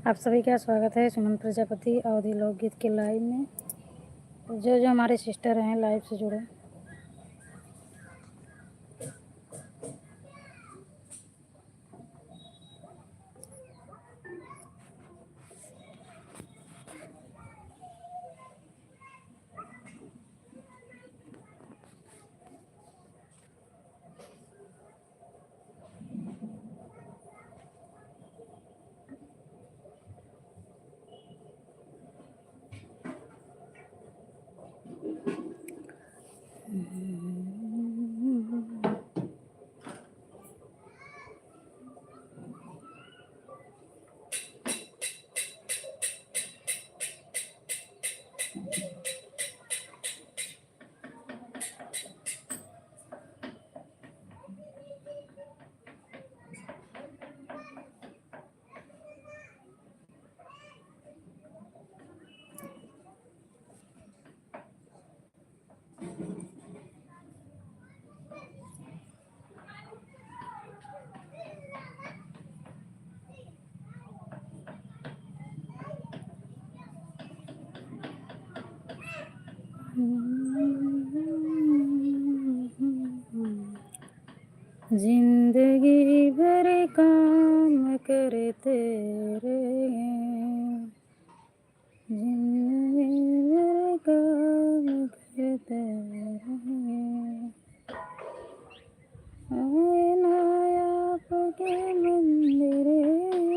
आप सभी का स्वागत है सुमन प्रजापति अवधि लोकगीत के लाइव में। जो जो हमारे सिस्टर हैं लाइव से जुड़े। जिंदगी भर काम करे तेरे, जिंदगी भर काम करे तेरे, आए ना आपके मंदिर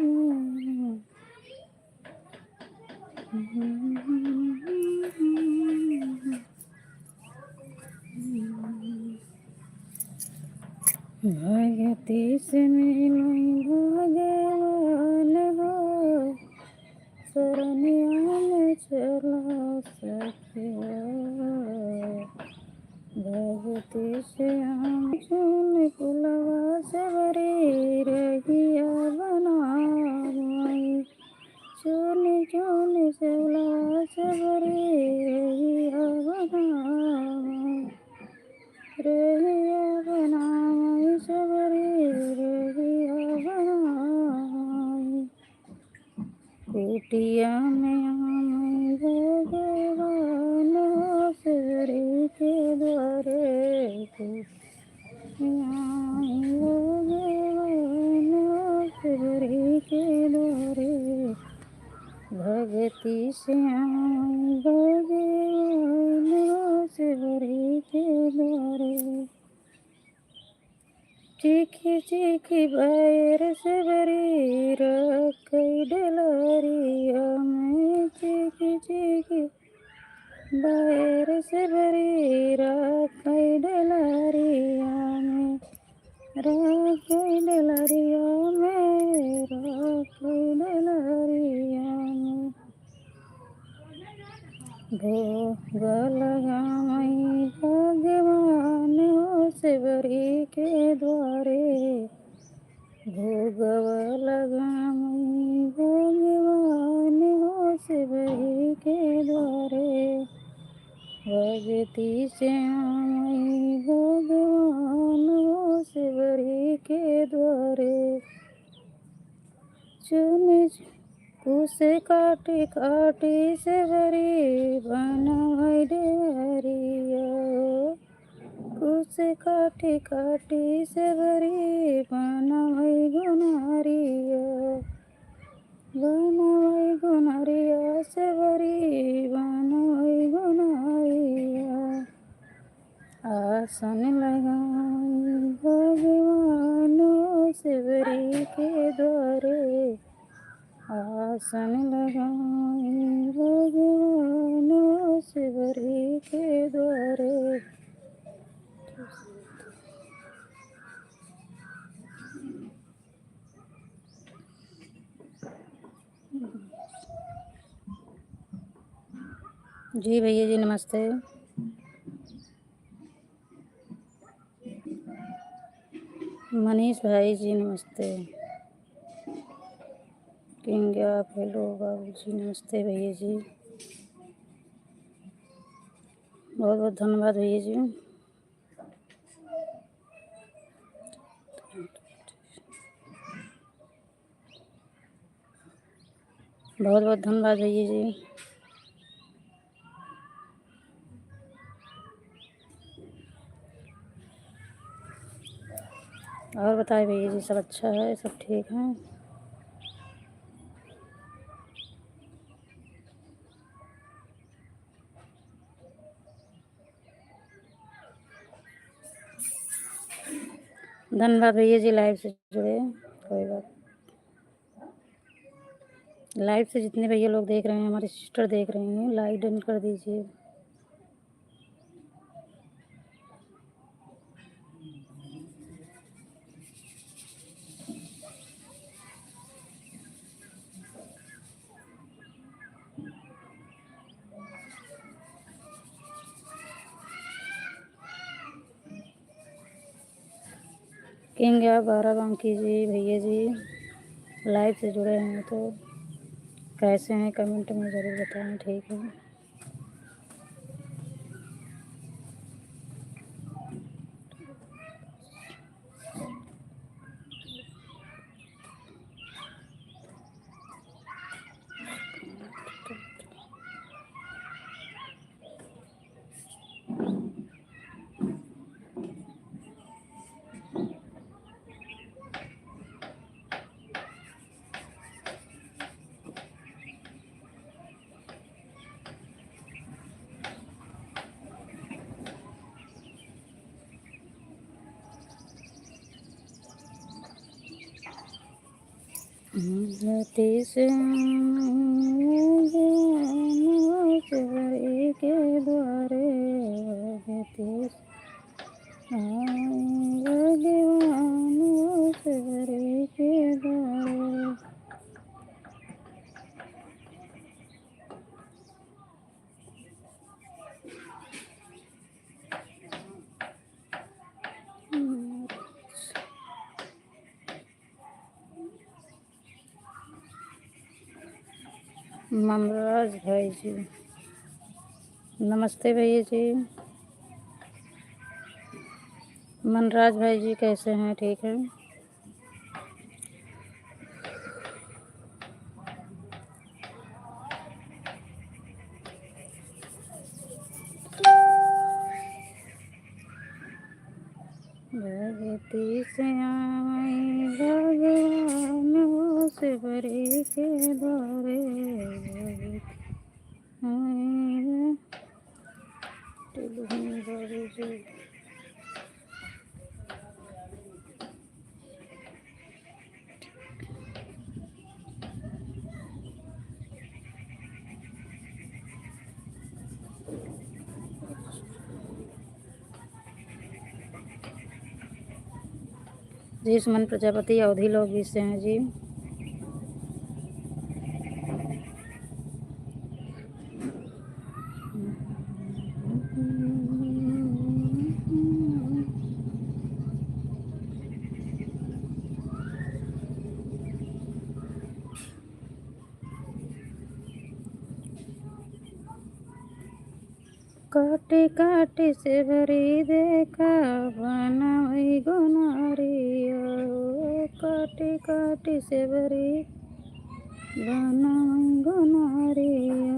में। भगती से मिलूं भगवान हो, शरणिया में चला सखिया। भगती से हम चुन पुलवा से भरी रहिया बनाई, चुन चुन से पुलवा से भरी रहिया बनाई, रहिया बनाई सबरी रहिया बनाई। कुटिया में आम भगवान सबरी के द्वारे, कुटिया में भगवान सबरी के द्वारे। भगती से आम भगवान सबरी के द्वारे। चीखी चीखी बैर से भरी रखई डलरिया में, चीखी चीखी बैर से भरी रखई डलरिया में, रखई डलरिया में, रखई डलरिया में। भोग लगाई भगवान शिवरी के द्वारे, भोग लगाई भगवान शिवरी के द्वारे। भगती से आई भगवान शिवरी के द्वारे। चुन कुसे काटी काटी से भरी बनाई डेरिया, कुसे काटी काटी से भरी बनाई गुनारिया, बनाई गुनारिया से भरी बनाई गुनारिया। आसन लगाई भगवान शिवरी के द्वारे, आसन लगाई भगवान शिवरी के द्वारे। जी भैया जी नमस्ते। मनीष भाई जी नमस्ते। किंग आप हेलो बाबू जी नमस्ते भैया जी, बहुत बहुत धन्यवाद भैया जी। बहुत बहुत धन्यवाद भैया जी। और बताए भैया जी, सब अच्छा है, सब ठीक है? धन्यवाद भैया जी, लाइव से जुड़े। कोई बात, लाइव से जितने भैया लोग देख रहे हैं, हमारी सिस्टर देख रही हैं, लाइक डन कर दीजिए। किंग या बाराबंकी जी, भैया जी लाइव से जुड़े हैं तो कैसे हैं कमेंट में ज़रूर बताएं, ठीक है? तीस के द्वारे तीस भगवान के द्वारे। ममराज भाई जी, नमस्ते भैया जी। मनराज भाई जी कैसे हैं, ठीक है? भगती से आई भगवान से बरी के द्वारे जी। सुमन प्रजापति अवधि लोग भी से हैं जी। काटे काटे से भरी देखा बनाई गुनारिया, काटे काटे से भरी बनाई गुनारिया।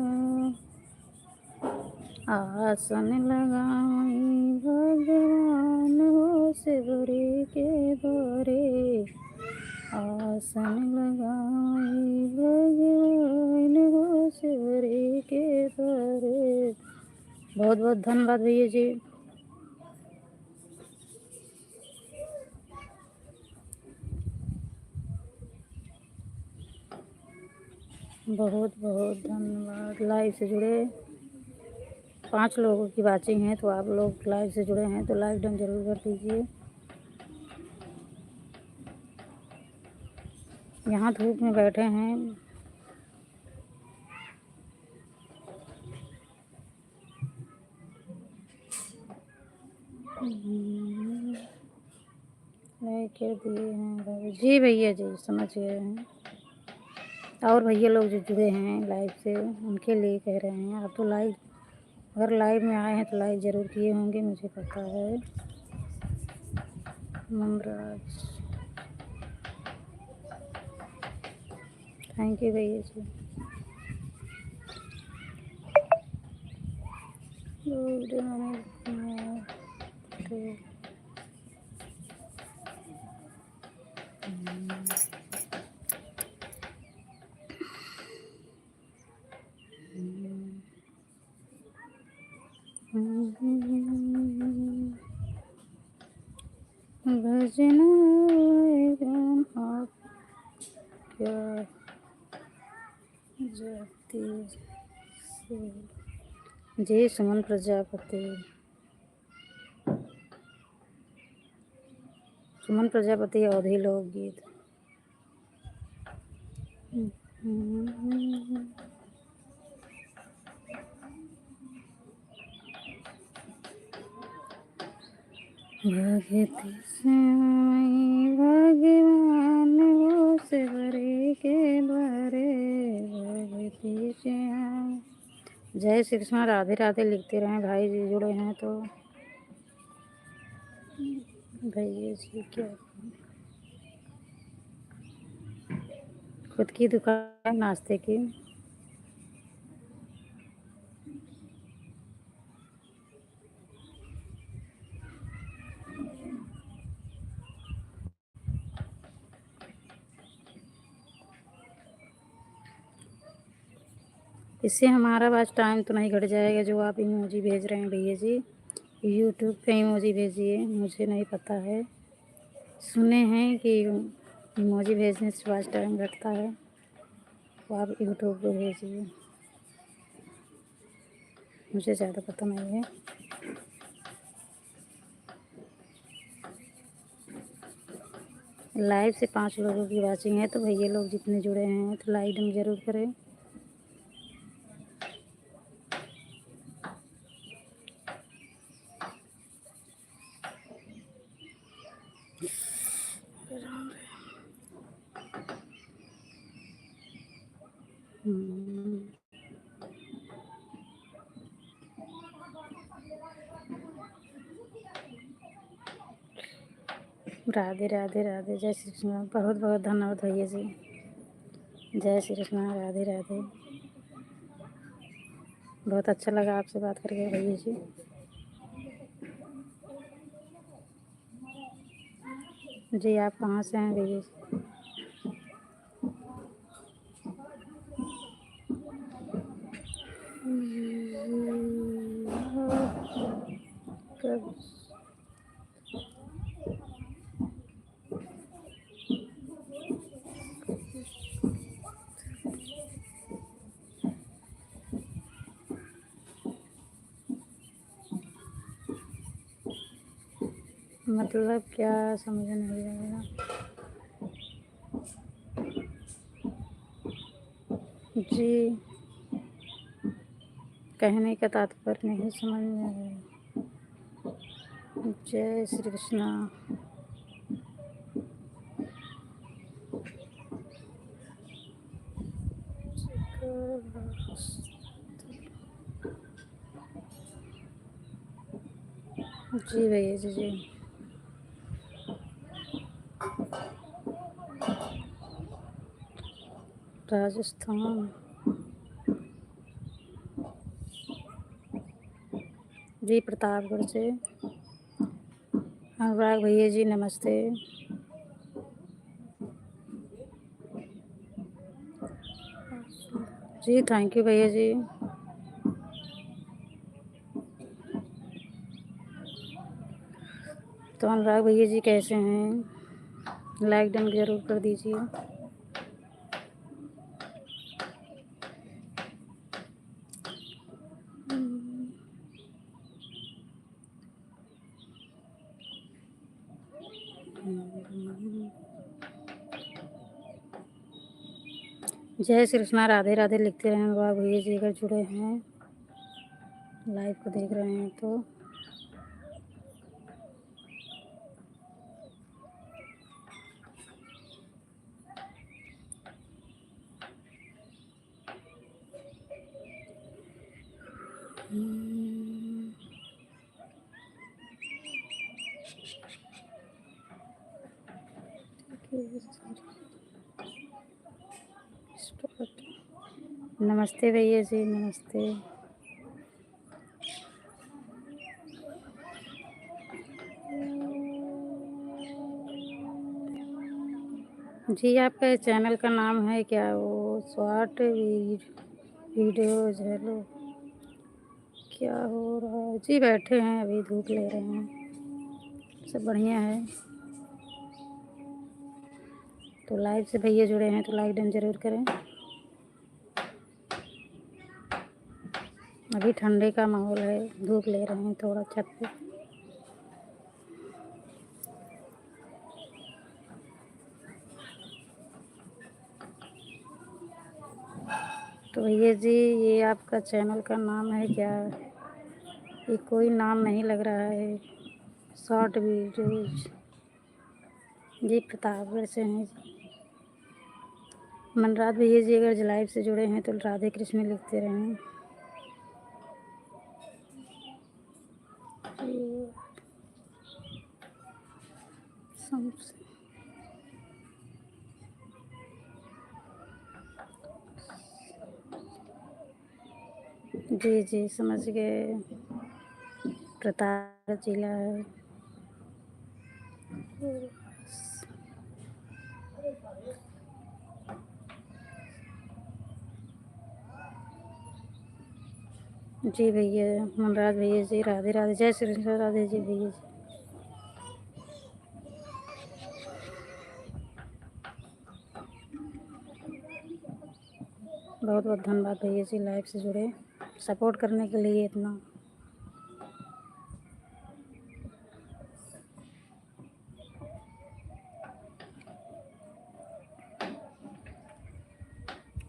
आसन लगाई भगवान हो से भरी के द्वारे, आसन लगाई भगवान हो से भरी के द्वारे। बहुत बहुत धन्यवाद भैया जी। बहुत बहुत धन्यवाद। लाइव से जुड़े 5 लोगों की वाचिंग है, तो आप लोग लाइव से जुड़े हैं तो लाइक डन जरूर कर दीजिए। यहाँ धूप में बैठे हैं। लाइक कर दिए हैं जी भैया जी, समझ गए हैं। और भैया लोग जो जुड़े हैं लाइव से, उनके लिए कह रहे हैं। आप तो लाइव, अगर लाइव में आए हैं तो लाइक ज़रूर किए होंगे, मुझे पता है। ममराज, थैंक यू भैया जी। वीडियो मैंने भजना आप क्या जाती से जी सुमन प्रजापति। सुमन प्रजापति अवधी लोकगीत। भगति से भगवान हो से भरे के द्वारे भगति से। जय श्री कृष्ण। राधे राधे लिखते रहें भाई जी, जुड़े हैं तो भैया जी क्या खुद की दुकान नाश्ते की। इससे हमारा बस टाइम तो नहीं घट जाएगा। जो आप इमोजी भेज रहे हैं भैया जी, यूट्यूब पे इमोजी भेजिए, मुझे नहीं पता है। सुने हैं कि इमोजी भेजने से बस टाइम घटता है, तो आप यूट्यूब पे भेजिए, मुझे ज़्यादा पता नहीं है। लाइव से 5 लोगों की वाचिंग है, तो भैया लोग जितने जुड़े हैं तो लाइक हम ज़रूर करें। राधे राधे राधे। जय श्री कृष्ण। बहुत बहुत धन्यवाद भैया जी। जय श्री कृष्ण। राधे राधे। बहुत अच्छा लगा आपसे बात करके भैया जी। जी आप कहाँ से हैं भैया जी? कब मतलब क्या समझ नहीं आया जी। कहने का तात्पर्य नहीं समझ में आया। जय श्री कृष्णा। जी भैया जी। जी राजस्थान। जी प्रतापगढ़ से। अनुराग भैया जी नमस्ते। जी थैंक यू भैया जी। तो अनुराग भैया जी कैसे हैं? लाइक डन ज़रूर कर दीजिए। जय श्री कृष्णा। राधे राधे लिखते रहें अनुराग भैया जी, अगर जुड़े हैं लाइव को देख रहे हैं तो। नमस्ते भैया जी नमस्ते। जी, आपका चैनल का नाम है क्या? वो शॉर्ट वीडियोज़ हेलो, क्या हो रहा है? जी, बैठे हैं, अभी धूप ले रहे हैं, सब बढ़िया है। तो लाइव से भैया जुड़े हैं तो लाइक डन ज़रूर करें। अभी ठंडे का माहौल है, धूप ले रहे हैं थोड़ा छत पे। तो भैया जी, ये आपका चैनल का नाम है क्या? ये कोई नाम नहीं लग रहा है। शॉर्ट वीडियोज़ जी, प्रतापगढ़ से हैं जी। मनराज भैया जी अगर लाइव से जुड़े हैं तो राधे कृष्ण लिखते रहें। ये समझ- जी जी, समझ गए। प्रतापगढ़ जिला है। जी भैया, मनराज भैया जी, राधे राधे, जय श्री कृष्ण, राधे जी भैया जी। बहुत बहुत धन्यवाद भैया जी, लाइव से जुड़े सपोर्ट करने के लिए इतना।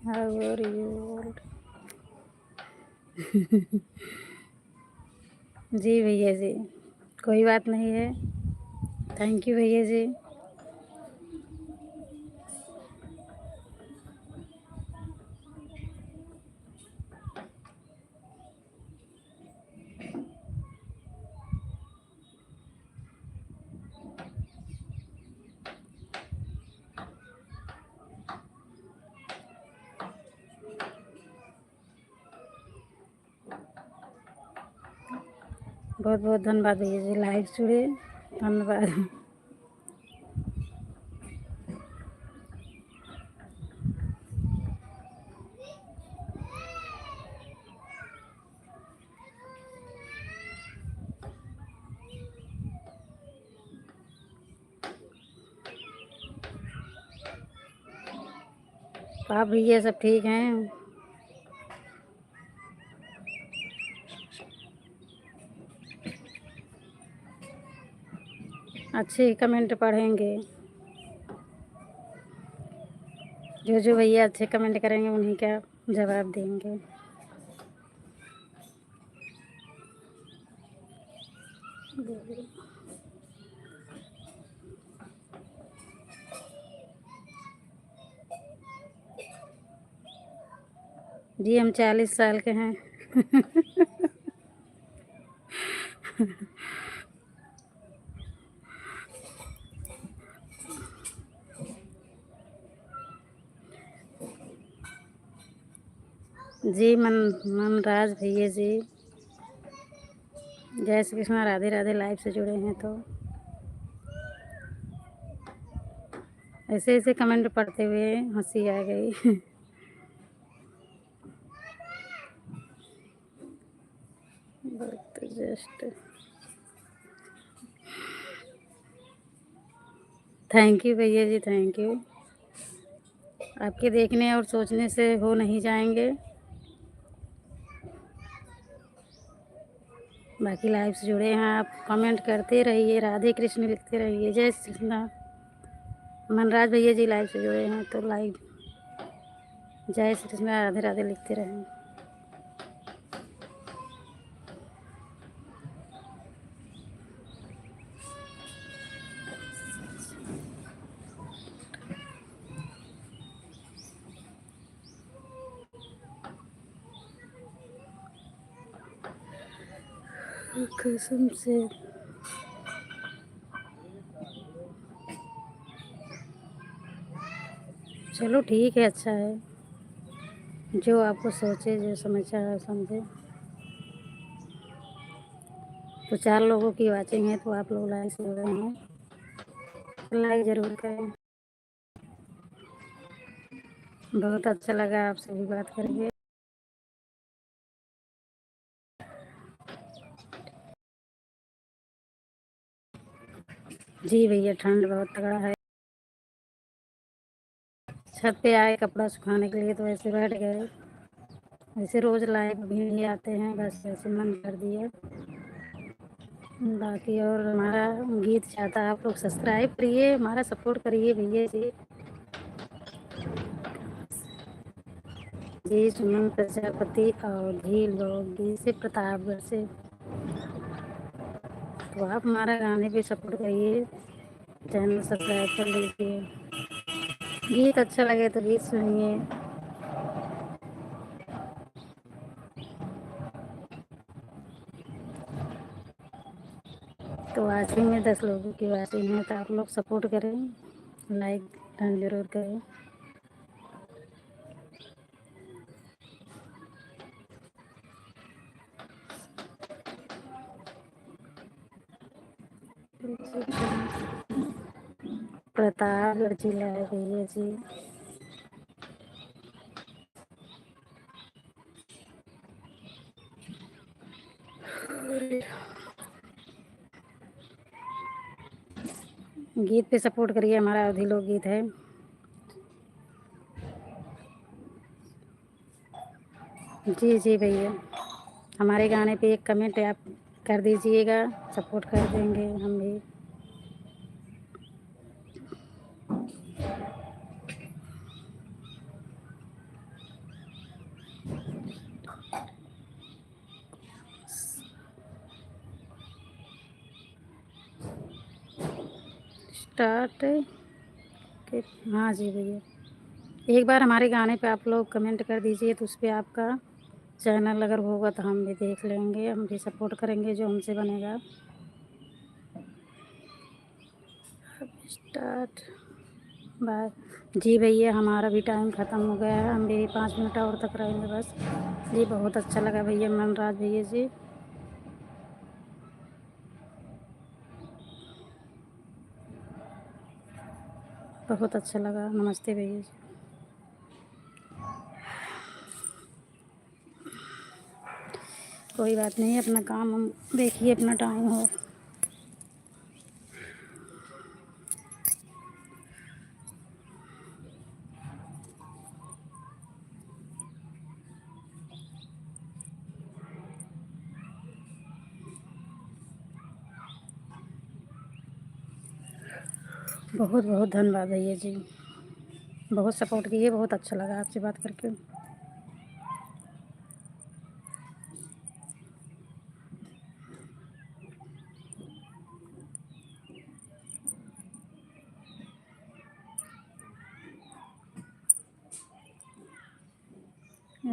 How are you? जी भैया जी, कोई बात नहीं है। थैंक यू भैया जी। बहुत बहुत धन्यवाद भैया जी, लाइव जुड़े, धन्यवाद। तो आप भैया सब ठीक हैं? अच्छे कमेंट पढ़ेंगे। जो जो भैया अच्छे कमेंट करेंगे उन्हीं का जवाब देंगे। जी, हम 40 साल के हैं। जी, मनराज भैया जी, जय श्री कृष्ण, राधे राधे, लाइव से जुड़े हैं तो ऐसे ऐसे कमेंट पढ़ते हुए हंसी आ गई। बहुत जस्ट थैंक यू भैया जी, थैंक यू। आपके देखने और सोचने से हो नहीं जाएंगे। बाकी लाइव से जुड़े हैं आप, कमेंट करते रहिए, राधे कृष्ण लिखते रहिए, जय श्री कृष्ण। मनराज भैया जी लाइव से जुड़े हैं तो लाइव जय श्री कृष्ण, राधे राधे लिखते रहें। कसम से चलो ठीक है, अच्छा है। जो आपको सोचे, जो समझा समझे। तो 4 लोगों की वाचिंग है तो आप लोग लाइक से जुड़े हैं, लाइक ज़रूर करें। बहुत अच्छा लगा आपसे भी बात करके। जी भैया, ठंड बहुत तगड़ा है। छत पे आए कपड़ा सुखाने के लिए तो ऐसे बैठ गए। वैसे रोज़ लाइव अभी नहीं आते हैं, बस ऐसे मन कर दिया। बाकी और हमारा गीत चाहता है आप लोग सब्सक्राइब करिए, हमारा सपोर्ट करिए भैया जी। जी सुमन प्रजापति और झील लोगी से प्रतापगढ़ से। तो आप हमारा गाने पे सपोर्ट करिए, चैनल सब्सक्राइब कर लीजिए। गीत अच्छा लगे तो गीत सुनिए। तो वाचिंग में 10 लोगों की वाचिंग है, तो आप लोग सपोर्ट करें, लाइक डन जरूर करें। प्रतापगढ़ जिला है भैया जी। गीत पे सपोर्ट करिए, हमारा अवधी लोक गीत है। जी जी भैया, हमारे गाने पे एक कमेंट आप कर दीजिएगा, सपोर्ट कर देंगे हम भी। स्टार्ट के हाँ जी भैया, एक बार हमारे गाने पे आप लोग कमेंट कर दीजिए, तो उस पर आपका चैनल अगर होगा तो हम भी देख लेंगे, हम भी सपोर्ट करेंगे जो हमसे बनेगा। Start by. जी भैया, हमारा भी टाइम ख़त्म हो गया है, हम भी 5 मिनट और तक रहेंगे बस। जी बहुत अच्छा लगा भैया, मनराज भैया जी। बहुत अच्छा लगा, नमस्ते भैया जी। कोई बात नहीं, अपना काम हम देखिए, अपना टाइम हो। बहुत बहुत धन्यवाद भैया जी, बहुत सपोर्ट किए, बहुत अच्छा लगा आपसे बात करके।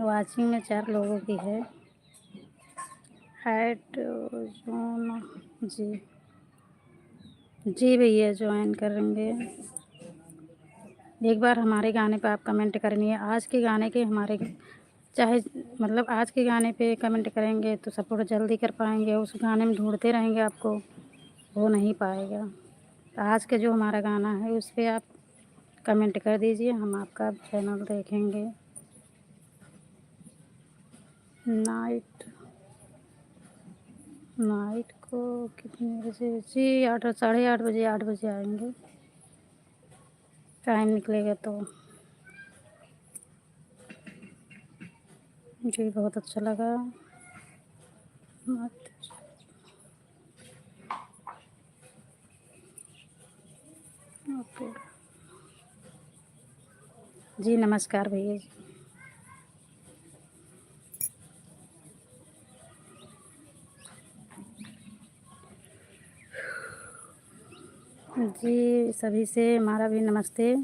वाचिंग में 4 लोगों की है। हाइट जोन जी। जी भैया, ज्वाइन करेंगे। एक बार हमारे गाने पे आप कमेंट करेंगे, आज के गाने के हमारे चाहे मतलब आज के गाने पे कमेंट करेंगे तो सपोर्ट जल्दी कर पाएंगे, उस गाने में ढूंढते रहेंगे आपको, हो नहीं पाएगा। तो आज के जो हमारा गाना है उस पर आप कमेंट कर दीजिए, हम आपका चैनल देखेंगे। नाइट नाइट को कितने बजे जी? 8 8:30 बजे, 8 बजे आएंगे, टाइम निकलेगा तो। जी बहुत अच्छा लगा। ओके जी, नमस्कार भैया जी। जी सभी से हमारा भी नमस्ते।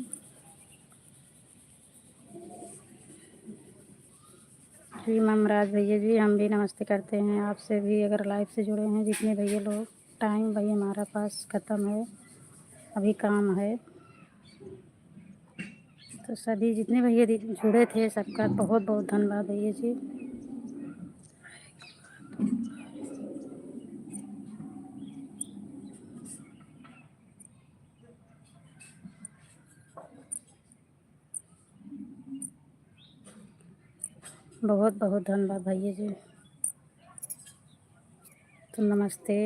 जी ममराज भैया जी, हम भी नमस्ते करते हैं आपसे भी, अगर लाइव से जुड़े हैं जितने भैया लोग। टाइम भाई हमारा पास ख़त्म है, अभी काम है। तो सभी जितने भैया जुड़े थे सबका बहुत बहुत धन्यवाद भैया जी। बहुत बहुत धन्यवाद भैया जी। तो नमस्ते।